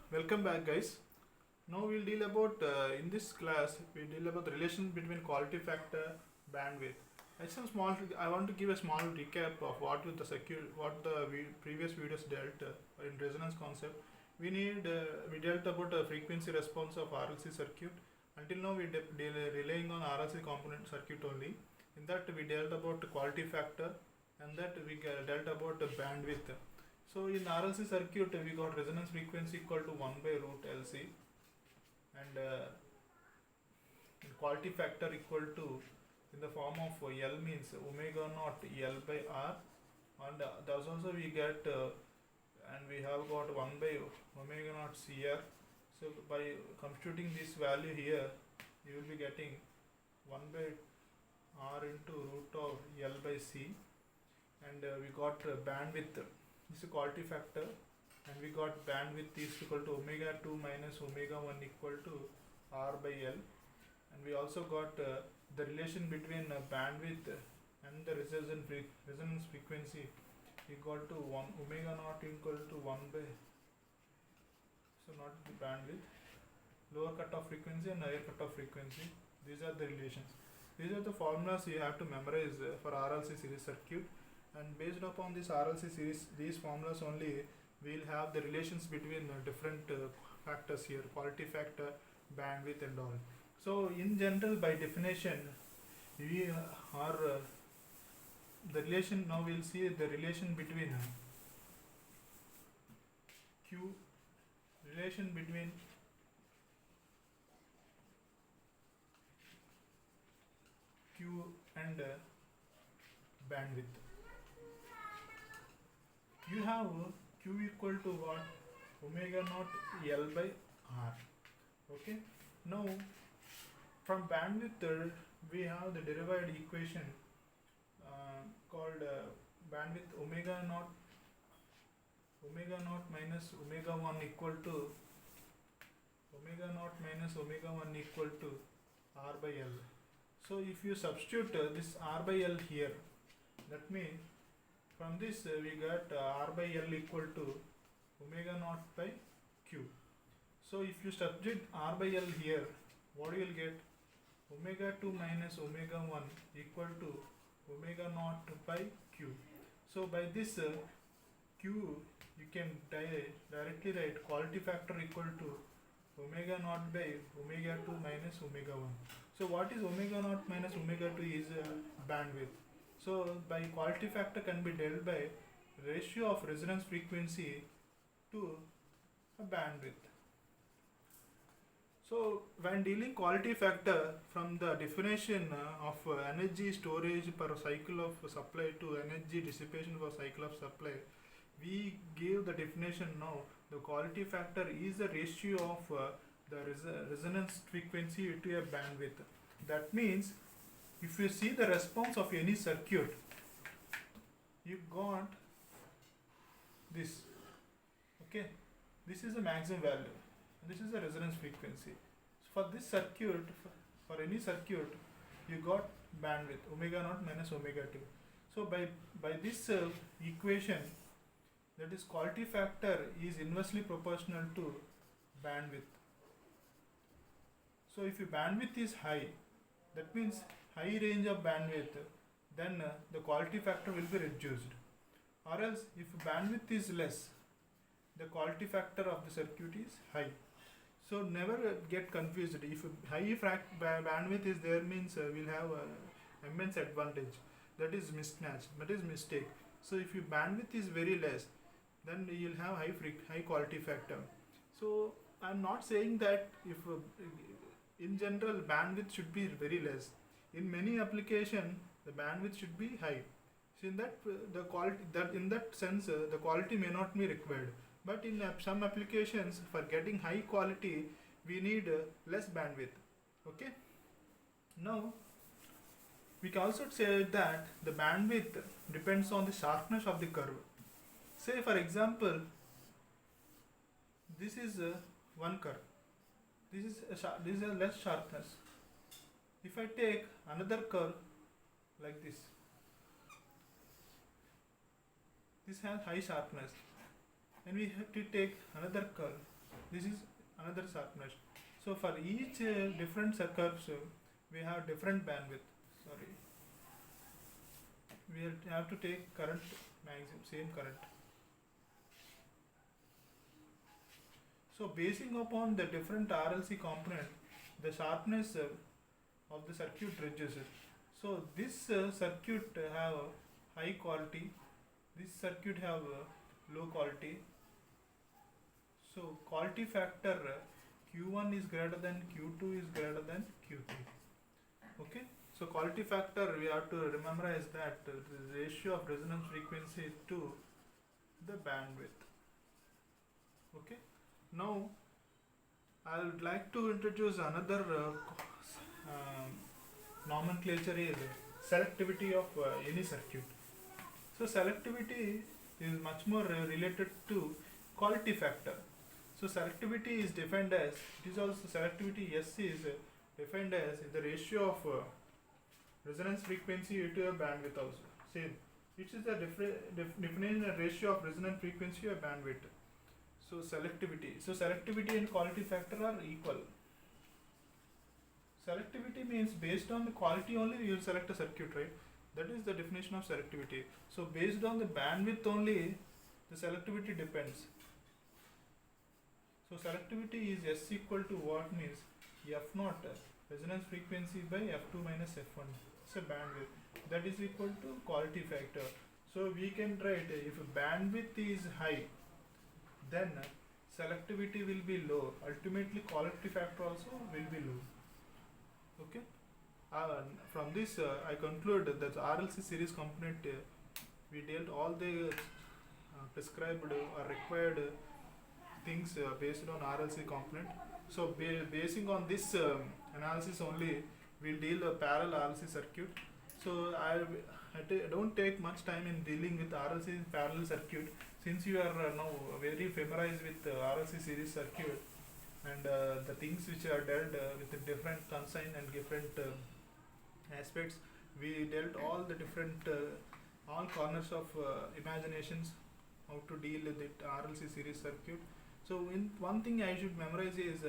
Welcome back, guys. Now we'll deal about in this class we deal about the relation between quality factor, bandwidth. As some small, I want to give a small recap of what the previous videos dealt in resonance concept. We dealt about the frequency response of RLC circuit. Until now, relying on RLC component circuit only. In that we dealt about the quality factor, and that we dealt about the bandwidth. So in RLC circuit, we got resonance frequency equal to 1 by root LC, and quality factor equal to, in the form of L, means omega naught L by R, and thus also we get and we have got 1 by omega naught CR. So by computing this value here, you will be getting 1 by R into root of L by C, and we got bandwidth. This is quality factor, and we got bandwidth is equal to omega 2 minus omega 1 equal to R by L, and we also got the relation between bandwidth and the resonance frequency equal to 1 omega naught equal to 1 by, so not the bandwidth, lower cutoff frequency and higher cutoff frequency. These are the relations. These are the formulas you have to memorize for RLC series circuit, and based upon this RLC series, these formulas only, we'll have the relations between different factors here, quality factor, bandwidth and all. So in general, by definition, we are the relation. Now we'll see the relation between Q, relation between Q and bandwidth. You have Q equal to what? Omega naught L by R. Okay. Now from bandwidth, we have the derived equation called bandwidth omega naught minus omega 1 equal to omega naught minus omega 1 equal to R by L. So if you substitute this R by L here, that means from this we got R by L equal to omega naught by Q. So if you substitute R by L here, what you will get? Omega 2 minus omega 1 equal to omega naught by Q. So by this Q, you can directly write quality factor equal to omega naught by omega 2 minus omega 1. So what is omega naught minus omega 2 is bandwidth. So by quality factor can be dealt by ratio of resonance frequency to a bandwidth. So when dealing quality factor, from the definition of energy storage per cycle of supply to energy dissipation per cycle of supply, we give the definition now. The quality factor is the ratio of the resonance frequency to a bandwidth. That means if you see the response of any circuit, you got this. Okay, this is the maximum value, and this is the resonance frequency. So for this circuit, for any circuit, you got bandwidth omega naught minus omega 2. So by this equation, that is quality factor is inversely proportional to bandwidth. So if your bandwidth is high, that means high range of bandwidth, then the quality factor will be reduced. Or else if bandwidth is less, the quality factor of the circuit is high. So never get confused. If high bandwidth is there, means we'll have immense advantage. That is mismatch. That is mistake. So if your bandwidth is very less, then you'll have high quality factor. So I'm not saying that if in general bandwidth should be very less. In many application, the bandwidth should be high. So in that the quality, that in that sense the quality may not be required. But in some applications, for getting high quality, we need less bandwidth. Okay. Now we can also say that the bandwidth depends on the sharpness of the curve. Say for example, this is one curve. This is a less sharpness. If I take another curve like this has high sharpness, and we have to take another curve This is another sharpness. So for each different curves, we have different bandwidth. Sorry, we have to take current maximum, same current. So basing upon the different RLC component, the sharpness of the circuit reduces. So this circuit have high quality, this circuit have low quality. So quality factor Q1 is greater than Q2 is greater than Q3. Okay. So quality factor we have to remember is that the ratio of resonance frequency to the bandwidth. Okay. Now I would like to introduce another nomenclature is selectivity of any circuit. So selectivity is much more related to quality factor. So selectivity is defined as, it is also selectivity S is defined as the ratio of resonance frequency to a bandwidth also. Same. Which is the definition ratio of resonance frequency to a bandwidth. So selectivity. So selectivity and quality factor are equal. Selectivity means based on the quality only you will select a circuit, right? That is the definition of selectivity. So based on the bandwidth only, the selectivity depends. So selectivity is S equal to what means F naught resonance frequency by F2 minus F1. It's a bandwidth. That is equal to quality factor. So we can write if bandwidth is high, then selectivity will be low. Ultimately quality factor also will be low. Okay. From this I conclude that the RLC series component we dealt all the prescribed or required things based on RLC component. So basing on this analysis only, we'll deal a parallel RLC circuit. So I don't take much time in dealing with RLC parallel circuit, since you are now very familiarized with RLC series circuit and the things which are dealt with the different consign and different aspects. We dealt all the different all corners of imaginations how to deal with it RLC series circuit. So in one thing I should memorize is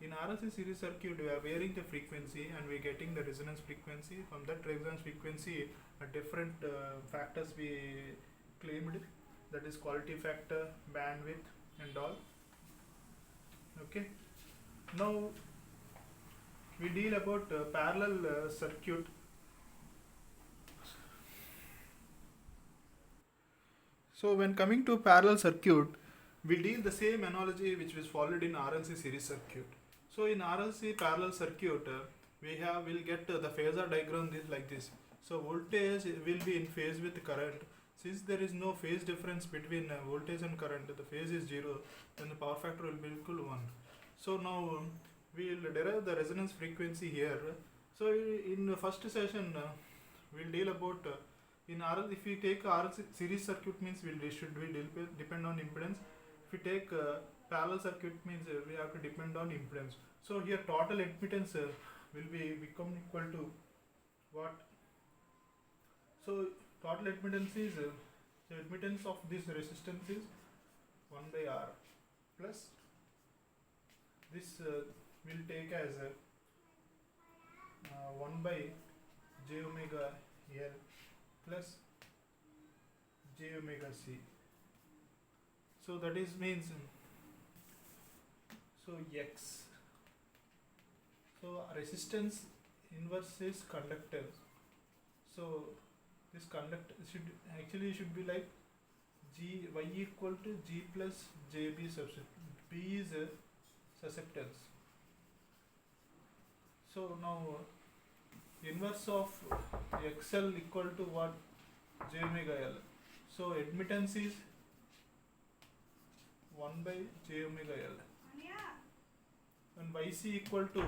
in RLC series circuit we are varying the frequency and we are getting the resonance frequency. From that resonance frequency different factors we claimed, that is quality factor, bandwidth and all. Okay. Now we deal about parallel circuit. So when coming to parallel circuit, we deal the same analogy which was followed in RLC series circuit. So in RLC parallel circuit, we'll get the phasor diagram is like this. So voltage will be in phase with current. Since there is no phase difference between voltage and current, the phase is 0, then the power factor will be equal to 1. So now we will derive the resonance frequency here. So in the first session we'll deal about in RL. If we take RLC series circuit means should depend on impedance. If we take parallel circuit means we have to depend on impedance. So here total admittance will become equal to what? So total admittance is the admittance of this resistance is 1 by R plus this will take as 1 by j omega L plus j omega C. So that is means so X. So resistance inverse is conductance. So this should be like G Y equal to G plus JB substitute. B is susceptance. So now inverse of XL equal to what? J omega L. So admittance is 1 by J omega L. And YC equal to,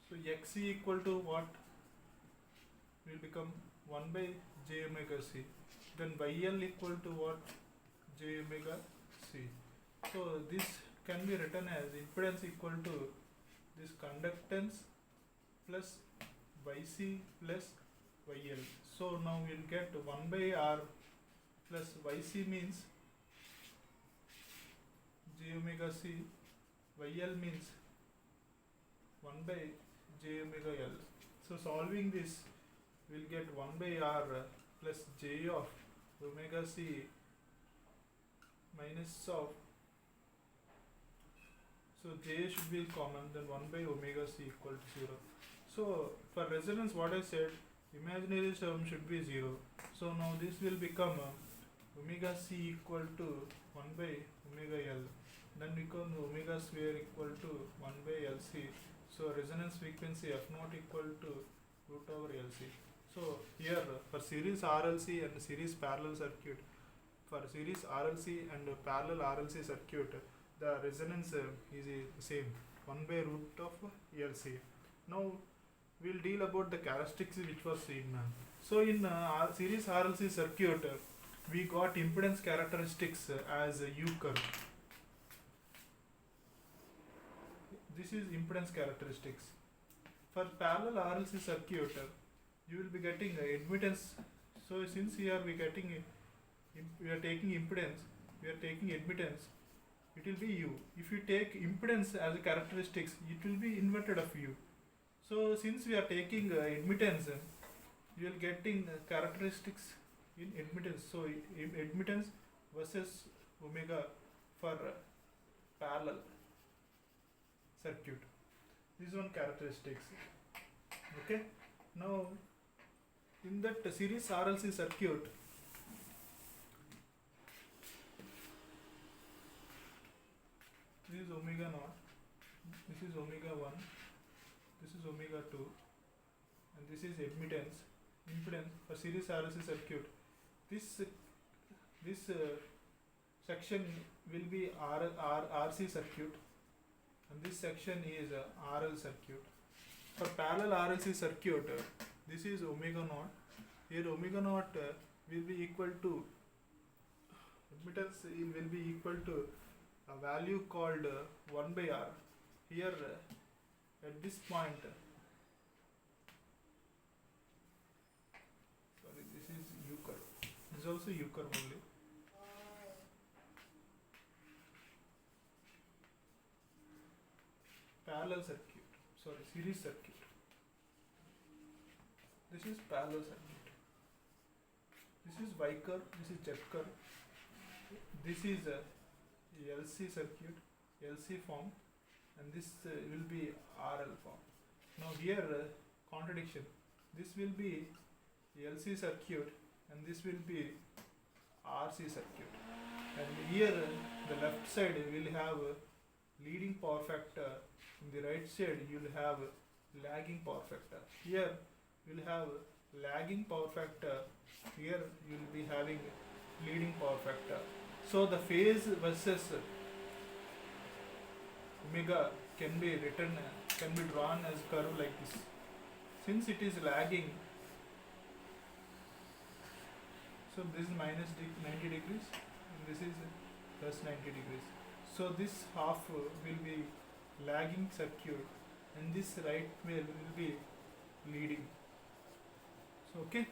so XC equal to what? Will become 1 by J omega C. Then YL equal to what? J omega C. So this can be written as impedance equal to this conductance plus YC plus YL. So now we'll get 1 by R plus YC means j omega c, yl means 1 by j omega l. So solving this, we'll get 1 by r plus j of omega c minus of, so j should be common, then 1 by omega c equal to 0. So for resonance, what I said, imaginary term should be 0. So now this will become omega c equal to 1 by omega l, then become omega square equal to 1 by lc. So resonance frequency f naught equal to root over lc. So here for series RLC and series parallel circuit, for series RLC and parallel RLC circuit, the resonance is the same, 1 by root of LC. Now we'll deal about the characteristics which was seen. So in series RLC circuit, we got impedance characteristics as U curve. This is impedance characteristics. For parallel RLC circuit, you will be getting admittance. So since here we are taking impedance, we are taking admittance, it will be U. If you take impedance as a characteristics, it will be inverted of U. So since we are taking admittance, you are getting characteristics in admittance. So admittance versus omega for parallel circuit. This is one characteristics. Okay. Now in that series RLC circuit, this is omega naught, this is omega 1, this is omega 2, and this is impedance for series RLC circuit. This section will be RC circuit, and this section is RL circuit. For parallel RLC circuit, this is omega naught. Here omega naught will be equal to, admittance will be equal to a value called 1 by r. Here at this point, sorry, this is U curve. This is also U curve only. Parallel circuit, sorry, series circuit. This is parallel circuit. This is Y curve, this is Z curve. This is a LC circuit, LC form, and this will be RL form. Now here contradiction. This will be LC circuit and this will be RC circuit. And here the left side will have leading power factor. In the right side you will have lagging power factor. Here you will have lagging power factor. Here you will be having leading power factor. So the phase versus omega can be written, can be drawn as curve like this. Since it is lagging, so this is minus 90 degrees and this is plus 90 degrees. So this half will be lagging circuit and this right wheel will be leading. So okay,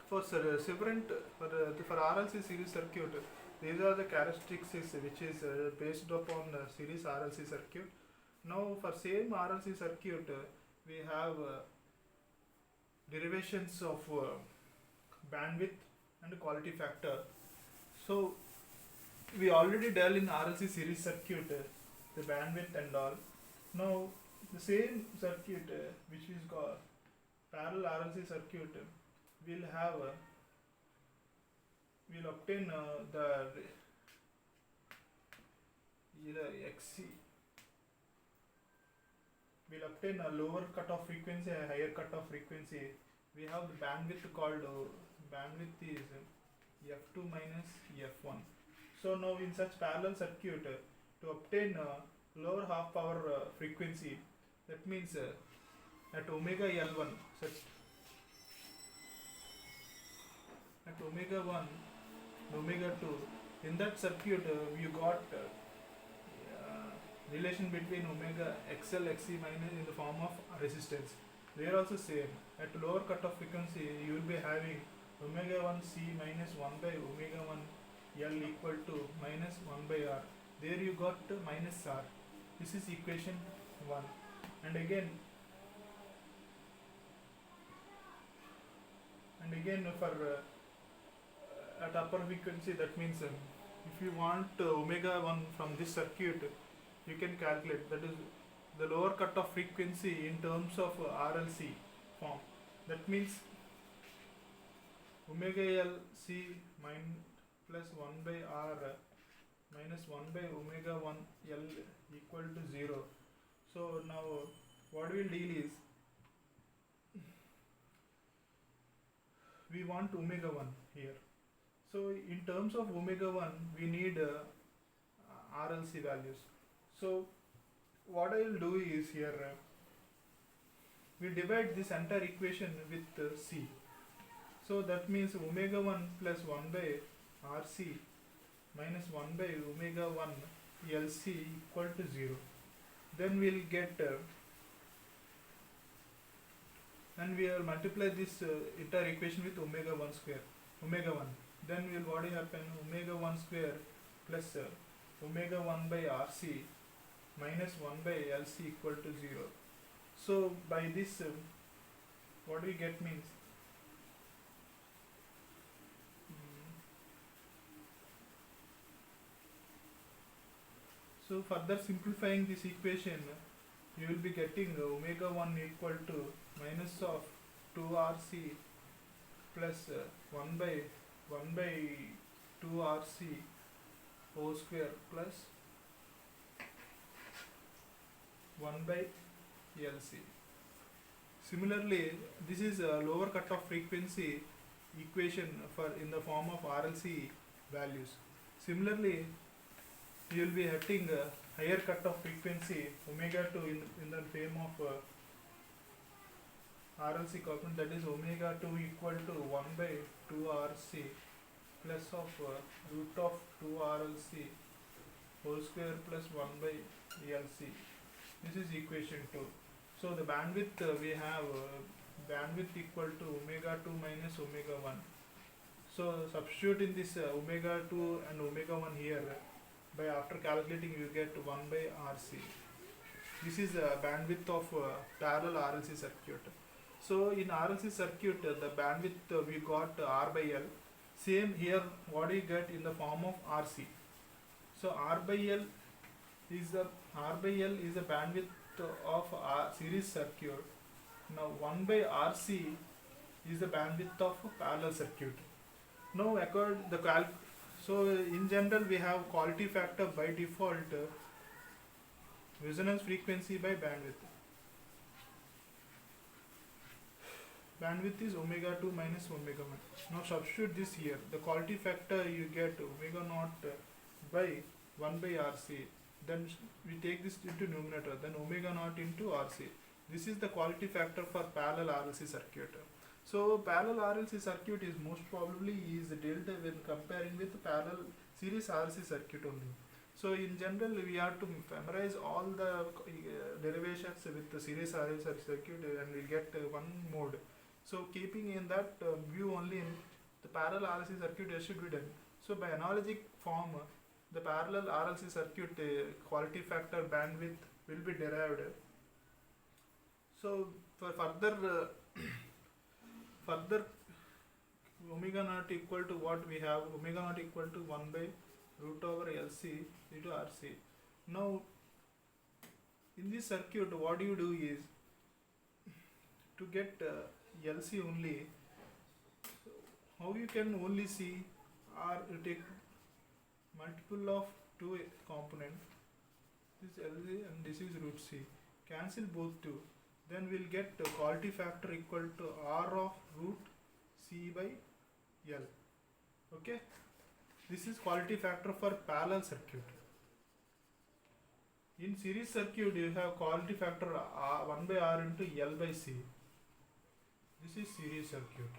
for RLC series circuit, these are the characteristics which is based upon series RLC circuit. Now for same RLC circuit, we have derivations of bandwidth and quality factor. So we already dealt in RLC series circuit the bandwidth and all. Now the same circuit which is called parallel RLC circuit will have we'll obtain the XC. We'll obtain a lower cutoff frequency, a higher cutoff frequency. We have the bandwidth called bandwidth is F2 minus F1. So now in such parallel circuit, to obtain lower half power frequency, that means at omega L1, such at omega 1, omega 2, in that circuit you got relation between omega XL XC minus in the form of resistance. They are also same. At lower cutoff frequency you will be having omega 1 C minus 1 by omega 1 L equal to minus 1 by R. there you got minus r. This is equation 1. And again for at upper frequency, that means if you want omega 1 from this circuit, you can calculate, that is the lower cutoff frequency in terms of RLC form. That means omega L C plus 1 by R minus 1 by omega 1 L equal to 0. So now what we'll deal is, we want omega 1 here. So in terms of omega 1, we need RLC values. So what I will do is here, we divide this entire equation with C. So that means omega 1 plus 1 by RC minus 1 by omega 1 LC equal to 0. Then we'll get and we will multiply this entire equation with omega 1 square, omega 1. Then what will happen, omega 1 square plus omega 1 by RC minus 1 by LC equal to 0. So by this what we get means, so further simplifying this equation, you will be getting omega 1 equal to minus of 2RC plus 1 by 2RC whole square plus 1 by LC. Similarly, this is a lower cutoff frequency equation for in the form of RLC values. Similarly, you will be having a higher cutoff frequency omega 2 in the form of RLC component, that is omega 2 equal to 1 by 2RC plus of root of 2RLC whole square plus 1 by LC. This is equation 2. So the bandwidth we have bandwidth equal to omega 2 minus omega 1. So substitute in this omega 2 and omega 1 here. By after calculating, you get 1 by RC. This is the bandwidth of parallel RLC circuit. So in RLC circuit, the bandwidth we got R by L. Same here, what we get in the form of RC. So R by L is the bandwidth of series circuit. Now 1 by RC is the bandwidth of parallel circuit. Now so in general, we have quality factor by default, resonance frequency by bandwidth. Bandwidth is omega 2 minus omega 1. Now substitute this here. The quality factor you get omega naught by 1 by RC. Then we take this into numerator. Then omega naught into RC. This is the quality factor for parallel RLC circuit. So parallel RLC circuit is most probably is dealt when comparing with parallel series RLC circuit only. So in general, we have to memorize all the derivations with the series RLC circuit and we get one mode. So keeping in that view only, the parallel RLC circuit should be done. So by analogic form, the parallel RLC circuit quality factor bandwidth will be derived. So for further omega naught equal to what we have, omega naught equal to 1 by root over LC into RC. Now in this circuit, what you do is to get LC only, how you can only see, or you take multiple of two component, this LC and this is root C, cancel both two, then we'll get quality factor equal to R of root C by L. Okay, this is quality factor for parallel circuit. In series circuit, you have quality factor 1 by R into L by C. This is series circuit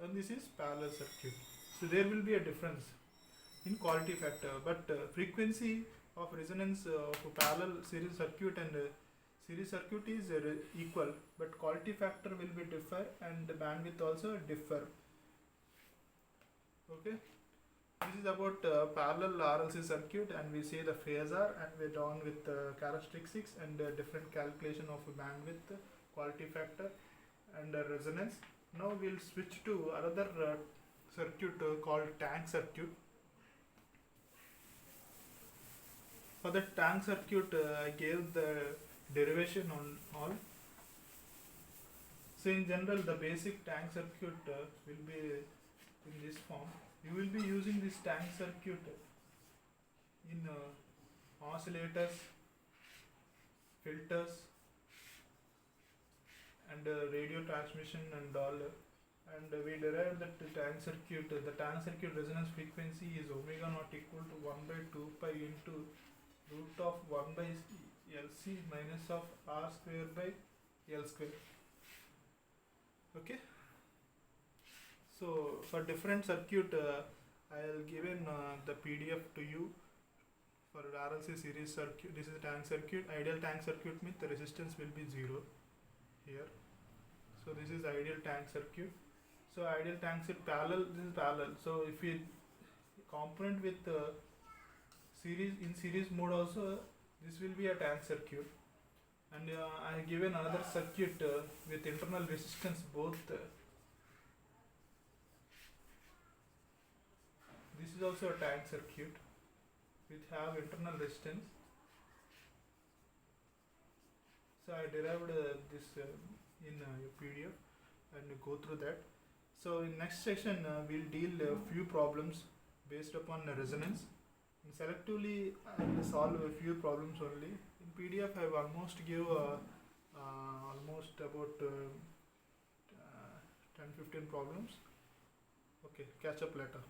and this is parallel circuit. So there will be a difference in quality factor, but frequency of resonance of parallel series circuit and series circuit is equal, but quality factor will be differ and the bandwidth also differ. Okay. This is about parallel RLC circuit, and we see the phasor, and we're done with characteristics and different calculation of bandwidth, quality factor, and resonance. Now we'll switch to another circuit called tank circuit. For the tank circuit, I gave the derivation on all. So in general, the basic tank circuit will be in this form. You will be using this tank circuit in oscillators, filters, and radio transmission and all. And we derived that the tank circuit resonance frequency is omega naught equal to 1 by 2 pi into root of 1 by LC minus of R square by L square. Okay. So for different circuit, I'll given the PDF to you. For RLC series circuit, this is a tank circuit. Ideal tank circuit means the resistance will be 0 here. So this is ideal tank circuit. So ideal tank circuit parallel. This is parallel. So if we component with series mode also, this will be a tank circuit. And I have given another circuit with internal resistance both. This is also a tank circuit which have internal resistance. So I derived this in your PDF and go through that. So in next section we'll deal a few problems based upon resonance. And selectively I will solve a few problems only. In PDF I have almost give almost about 10-15 problems. Okay, catch up later.